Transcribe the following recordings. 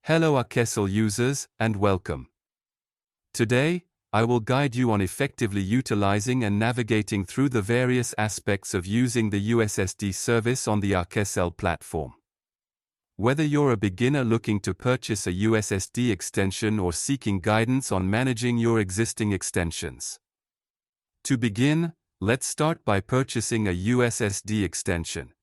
Hello Arkesel users, and welcome. Today, I will guide you on effectively utilizing and navigating through the various aspects of using the USSD service on the Arkesel platform. Whether you're a beginner looking to purchase a USSD extension or seeking guidance on managing your existing extensions. To begin, let's start by purchasing a USSD extension.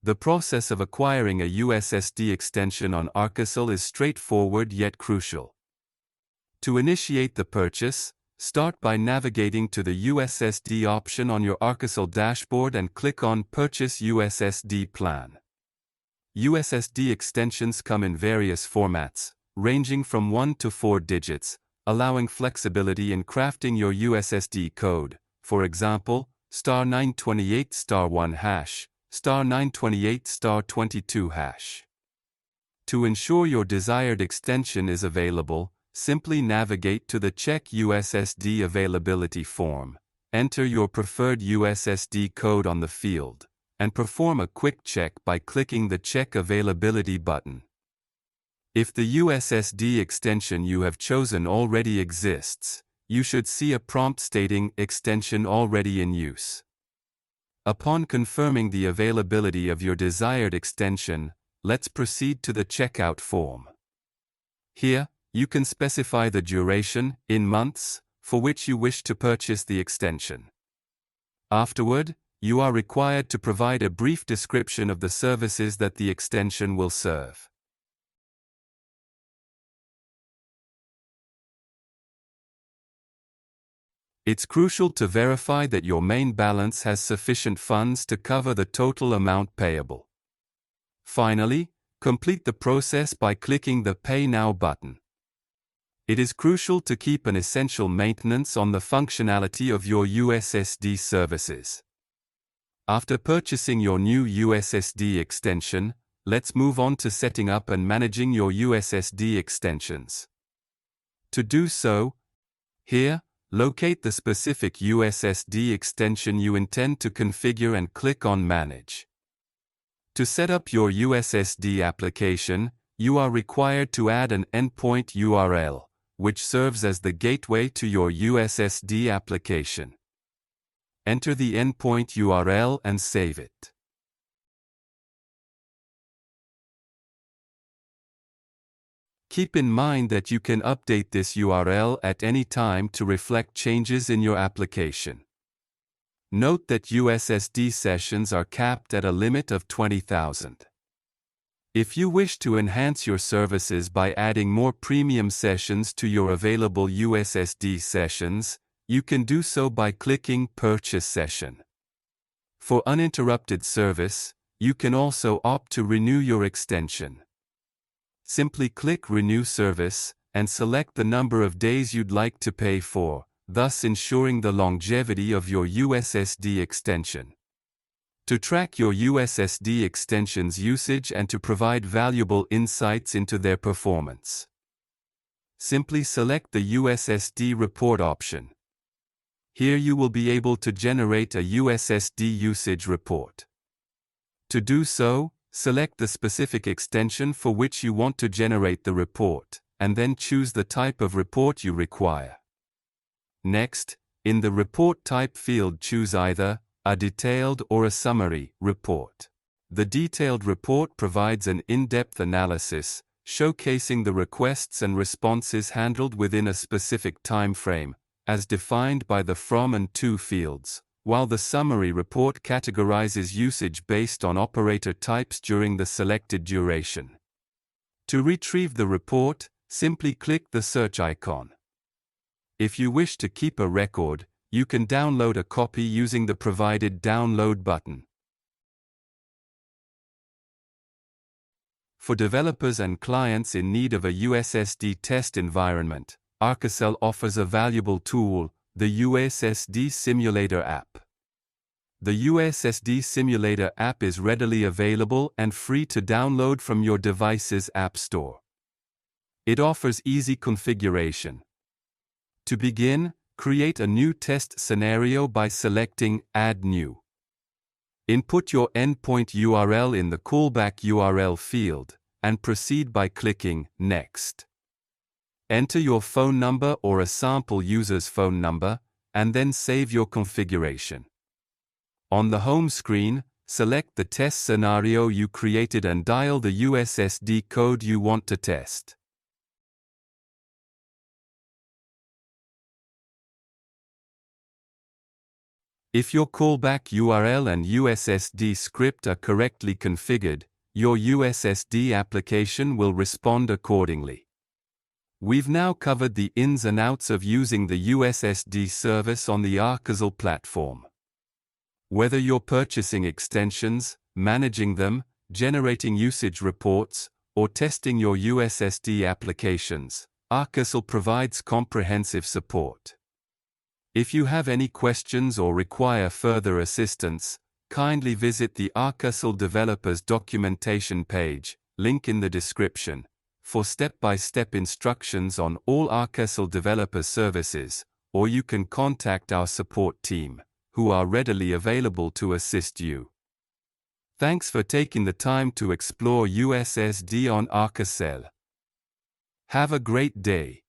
The process of acquiring a USSD extension on Arkesel is straightforward yet crucial. To initiate the purchase, start by navigating to the USSD option on your Arkesel dashboard and click on Purchase USSD Plan. USSD extensions come in various formats, ranging from 1 to 4 digits, allowing flexibility in crafting your USSD code, for example, *928*1#. *928*22#. To ensure your desired extension is available, simply navigate to the Check USSD Availability form, enter your preferred USSD code on the field, and perform a quick check by clicking the Check Availability button. If the USSD extension you have chosen already exists, you should see a prompt stating "Extension already in use." Upon confirming the availability of your desired extension, let's proceed to the checkout form. Here, you can specify the duration, in months, for which you wish to purchase the extension. Afterward, you are required to provide a brief description of the services that the extension will serve. It's crucial to verify that your main balance has sufficient funds to cover the total amount payable. Finally, complete the process by clicking the Pay Now button. It is crucial to keep an essential maintenance on the functionality of your USSD services. After purchasing your new USSD extension, let's move on to setting up and managing your USSD extensions. To do so, here, locate the specific USSD extension you intend to configure and click on Manage. To set up your USSD application, you are required to add an endpoint URL, which serves as the gateway to your USSD application. Enter the endpoint URL and save it. Keep in mind that you can update this URL at any time to reflect changes in your application. Note that USSD sessions are capped at a limit of 20,000. If you wish to enhance your services by adding more premium sessions to your available USSD sessions, you can do so by clicking Purchase Session. For uninterrupted service, you can also opt to renew your extension. Simply click Renew Service, and select the number of days you'd like to pay for, thus ensuring the longevity of your USSD extension. To track your USSD extension's usage and to provide valuable insights into their performance, simply select the USSD Report option. Here you will be able to generate a USSD usage report. To do so, select the specific extension for which you want to generate the report, and then choose the type of report you require. Next, in the Report Type field, choose either a detailed or a summary report. The detailed report provides an in-depth analysis, showcasing the requests and responses handled within a specific time frame, as defined by the From and To fields, while the summary report categorizes usage based on operator types during the selected duration. To retrieve the report, simply click the search icon. If you wish to keep a record, you can download a copy using the provided Download button. For developers and clients in need of a USSD test environment, Arkesel offers a valuable tool, the USSD Simulator app. The USSD Simulator app is readily available and free to download from your device's app store. It offers easy configuration. To begin, create a new test scenario by selecting Add New. Input your endpoint URL in the callback URL field, and proceed by clicking Next. Enter your phone number or a sample user's phone number, and then save your configuration. On the home screen, select the test scenario you created and dial the USSD code you want to test. If your callback URL and USSD script are correctly configured, your USSD application will respond accordingly. We've now covered the ins and outs of using the USSD service on the Arkesel platform. Whether you're purchasing extensions, managing them, generating usage reports, or testing your USSD applications, Arkesel provides comprehensive support. If you have any questions or require further assistance, kindly visit the Arkesel Developers documentation page, link in the description, for step-by-step instructions on all Arkesel Developer services, or you can contact our support team, who are readily available to assist you. Thanks for taking the time to explore USSD on Arkesel. Have a great day.